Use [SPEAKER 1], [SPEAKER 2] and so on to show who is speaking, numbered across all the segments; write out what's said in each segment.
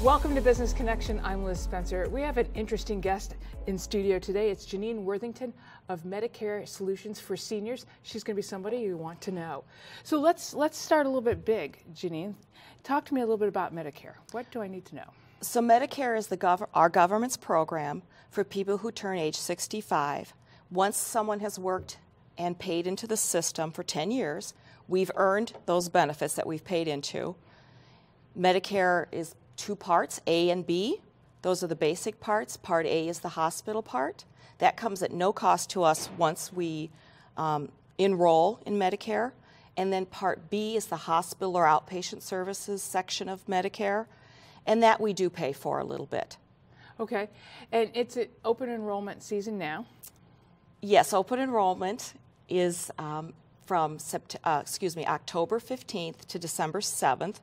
[SPEAKER 1] Welcome to Business Connection. I'm Liz Spencer. We have an interesting guest in studio today. It's Janine Worthington of Medicare Solutions for Seniors. She's going to be somebody you want to know. So let's start a little bit big, Janine. Talk to me a little bit about Medicare. What do I need to know?
[SPEAKER 2] So Medicare is our government's program for people who turn age 65. Once someone has worked and paid into the system for 10 years, we've earned those benefits that we've paid into. Medicare is two parts, A and B. Those are the basic parts. Part A is the hospital part. That comes at no cost to us once we enroll in Medicare. And then Part B is the hospital or outpatient services section of Medicare. And that we do pay for a little bit. Okay.
[SPEAKER 1] And it's an open enrollment season now?
[SPEAKER 2] Yes, open enrollment is from October 15th to December 7th.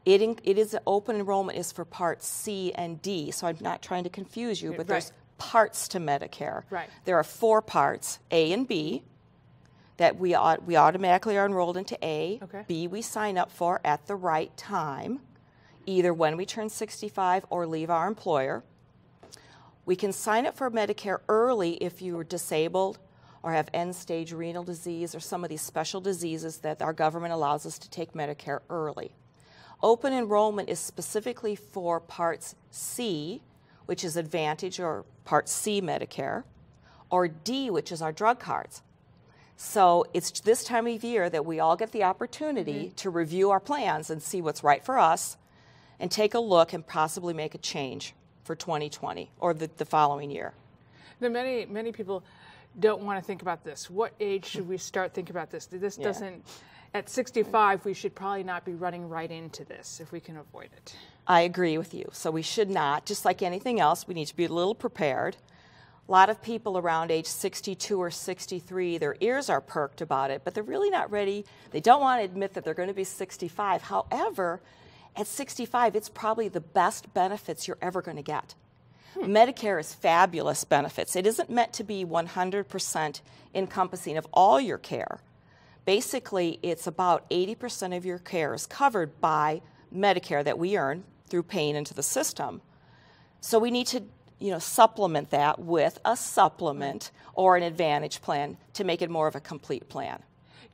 [SPEAKER 2] It is open enrollment is for parts C and D, so I'm not trying to confuse you, but there's parts to Medicare.
[SPEAKER 1] Right.
[SPEAKER 2] There are 4 parts, A and B, that we automatically are enrolled into A.
[SPEAKER 1] Okay.
[SPEAKER 2] B we sign up for at the right time, either when we turn 65 or leave our employer. We can sign up for Medicare early if you are disabled or have end-stage renal disease or some of these special diseases that our government allows us to take Medicare early. Open enrollment is specifically for Parts C, which is Advantage or Part C Medicare, or D, which is our drug cards. So it's this time of year that we all get the opportunity to review our plans and see what's right for us and take a look and possibly make a change for 2020 or the following year.
[SPEAKER 1] Now, many people don't want to think about this. What age should we start thinking about this? This doesn't... At 65, we should probably not be running right into this if we can avoid it.
[SPEAKER 2] I agree with you. So we should not. Just like anything else, we need to be a little prepared. A lot of people around age 62 or 63, their ears are perked about it, but they're really not ready. They don't want to admit that they're going to be 65. However, at 65, it's probably the best benefits you're ever going to get. Medicare is fabulous benefits. It isn't meant to be 100% encompassing of all your care. Basically, it's about 80% of your care is covered by Medicare that we earn through paying into the system. So we need to, supplement that with a supplement or an Advantage plan to make it more of a complete plan.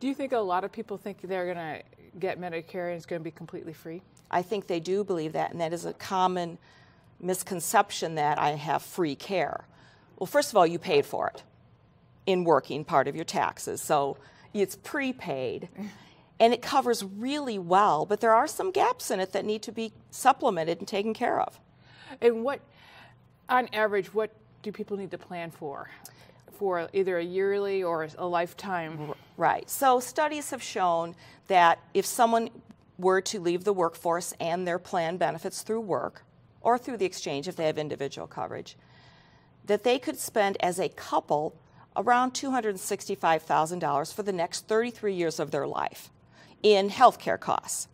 [SPEAKER 1] Do you think a lot of people think they're going to get Medicare and it's going to be completely free?
[SPEAKER 2] I think they do believe that, and that is a common misconception that I have free care. Well, first of all, you paid for it in working part of your taxes. So it's prepaid, and it covers really well, but there are some gaps in it that need to be supplemented and taken care of.
[SPEAKER 1] And on average, what do people need to plan for either a yearly or a lifetime?
[SPEAKER 2] Right. So studies have shown that if someone were to leave the workforce and their plan benefits through work or through the exchange if they have individual coverage, that they could spend as a couple around $265,000 for the next 33 years of their life in healthcare costs.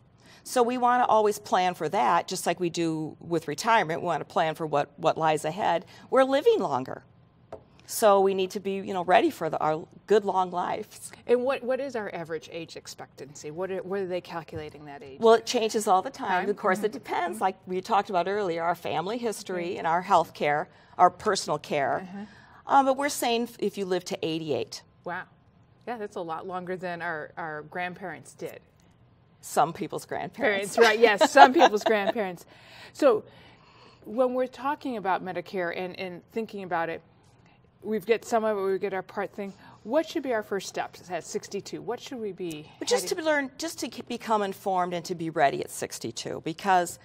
[SPEAKER 2] So we want to always plan for that, just like we do with retirement. We want to plan for what lies ahead. We're living longer. So we need to be ready for our good long lives.
[SPEAKER 1] And what is our average age expectancy? What are they calculating that age?
[SPEAKER 2] Well, it changes all the time. Of course, it depends. Like we talked about earlier, our family history and our health care, our personal care. But we're saying if you live to 88.
[SPEAKER 1] Wow. Yeah, that's a lot longer than our grandparents did.
[SPEAKER 2] Some people's grandparents.
[SPEAKER 1] Right, yes, some people's grandparents. So when we're talking about Medicare and thinking about it, we've got some of it, we get our part thing. What should be our first steps at 62? What should we be?
[SPEAKER 2] Just to become informed and to be ready at 62, because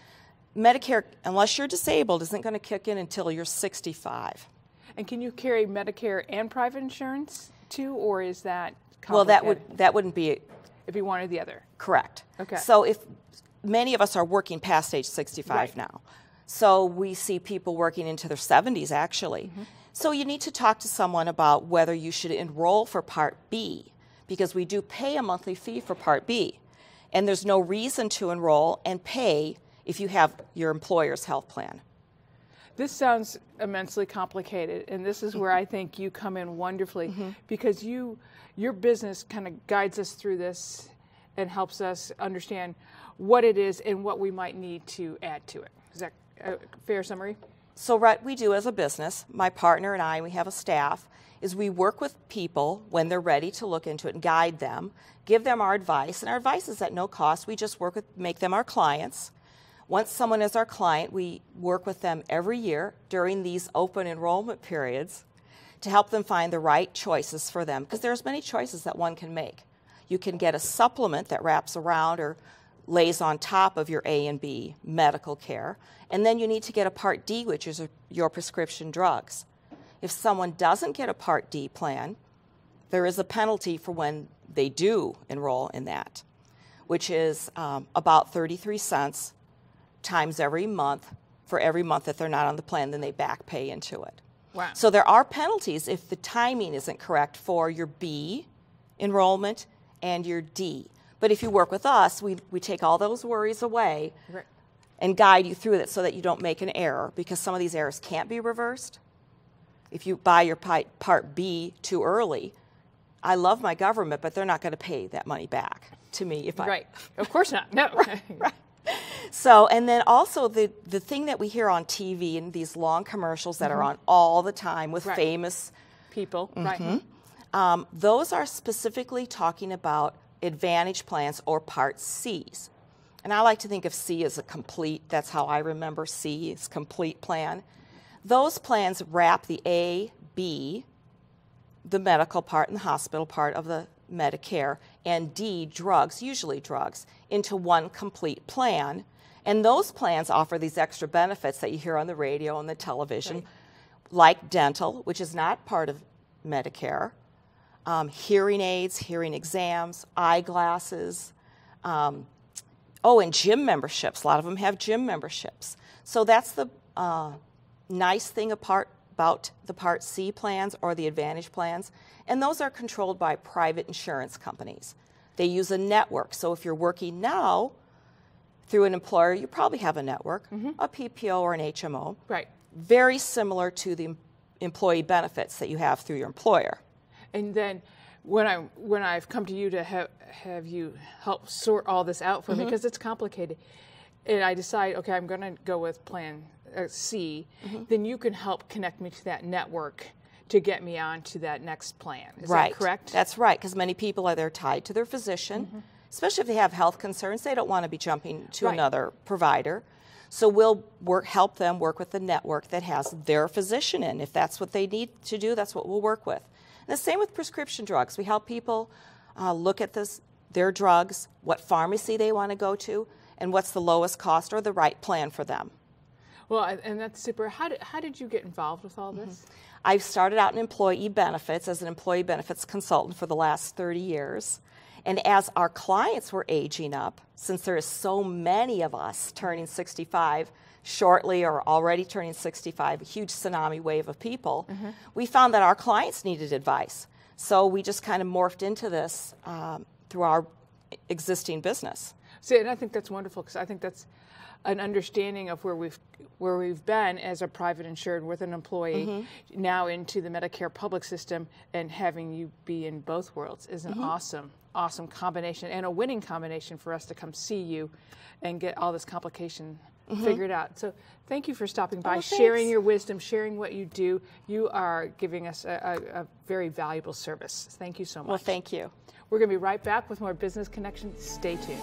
[SPEAKER 2] Medicare, unless you're disabled, isn't going to kick in until you're 65.
[SPEAKER 1] And can you carry Medicare and private insurance too, or is that complicated?
[SPEAKER 2] Well, that wouldn't be.
[SPEAKER 1] It'd be one or the other.
[SPEAKER 2] Correct.
[SPEAKER 1] Okay.
[SPEAKER 2] So if many of us are working past age 65 now, so we see people working into their 70s actually. So you need to talk to someone about whether you should enroll for Part B, because we do pay a monthly fee for Part B, and there's no reason to enroll and pay if you have your employer's health plan.
[SPEAKER 1] This sounds immensely complicated, and this is where I think you come in wonderfully, because your business kind of guides us through this and helps us understand what it is and what we might need to add to it. Is that a fair summary?
[SPEAKER 2] So what we do as a business, my partner and I, we have a staff, is we work with people when they're ready to look into it and guide them, give them our advice, and our advice is at no cost. We just work with, make them our clients. Once someone is our client, we work with them every year during these open enrollment periods to help them find the right choices for them, because there's many choices that one can make. You can get a supplement that wraps around or lays on top of your A and B medical care, and then you need to get a Part D, which is your prescription drugs. If someone doesn't get a Part D plan, there is a penalty for when they do enroll in that, which is about 33 cents times every month for every month that they're not on the plan, then they back pay into it.
[SPEAKER 1] Wow.
[SPEAKER 2] So there are penalties if the timing isn't correct for your B enrollment and your D. But if you work with us, we take all those worries away and guide you through it so that you don't make an error, because some of these errors can't be reversed. If you buy your Part B too early, I love my government, but they're not going to pay that money back to me if I...
[SPEAKER 1] Right. Of course not. No.
[SPEAKER 2] Right. So, and then also the thing that we hear on TV and these long commercials that are on all the time with famous
[SPEAKER 1] people, right?
[SPEAKER 2] Those are specifically talking about Advantage plans or Part Cs. And I like to think of C as a complete, that's how I remember C, is complete plan. Those plans wrap the A, B, the medical part and the hospital part of the Medicare, and D, drugs, usually drugs, into one complete plan. And those plans offer these extra benefits that you hear on the radio and the television, like dental, which is not part of Medicare, hearing aids, hearing exams, eyeglasses, and gym memberships. A lot of them have gym memberships. So that's the nice thing about the Part C plans or the Advantage plans, and those are controlled by private insurance companies. They use a network. So if you're working now through an employer, you probably have a network, a PPO or an HMO.
[SPEAKER 1] Right.
[SPEAKER 2] Very similar to the employee benefits that you have through your employer.
[SPEAKER 1] And then when I've come to you to have you help sort all this out for me, because it's complicated, and I decide, okay, I'm going to go with Plan C, then you can help connect me to that network to get me on to that next plan. Is that correct?
[SPEAKER 2] That's right, because many people are tied to their physician, especially if they have health concerns. They don't want to be jumping to another provider. So we'll help them work with the network that has their physician in. If that's what they need to do, that's what we'll work with. And the same with prescription drugs. We help people look at their drugs, what pharmacy they want to go to, and what's the lowest cost or the right plan for them.
[SPEAKER 1] Well, and that's super. How did you get involved with all this?
[SPEAKER 2] I've started out in employee benefits as an employee benefits consultant for the last 30 years. And as our clients were aging up, since there is so many of us turning 65 shortly or already turning 65, a huge tsunami wave of people, we found that our clients needed advice. So we just kind of morphed into this through our existing business.
[SPEAKER 1] See, and I think that's wonderful, because I think that's an understanding of where we've been as a private insured with an employee, now into the Medicare public system, and having you be in both worlds is an awesome combination, and a winning combination for us to come see you and get all this complication figured out. So thank you for stopping by, sharing your wisdom, sharing what you do. You are giving us a very valuable service. Thank you so much.
[SPEAKER 2] Well, thank you.
[SPEAKER 1] We're going to be right back with more Business Connection. Stay tuned.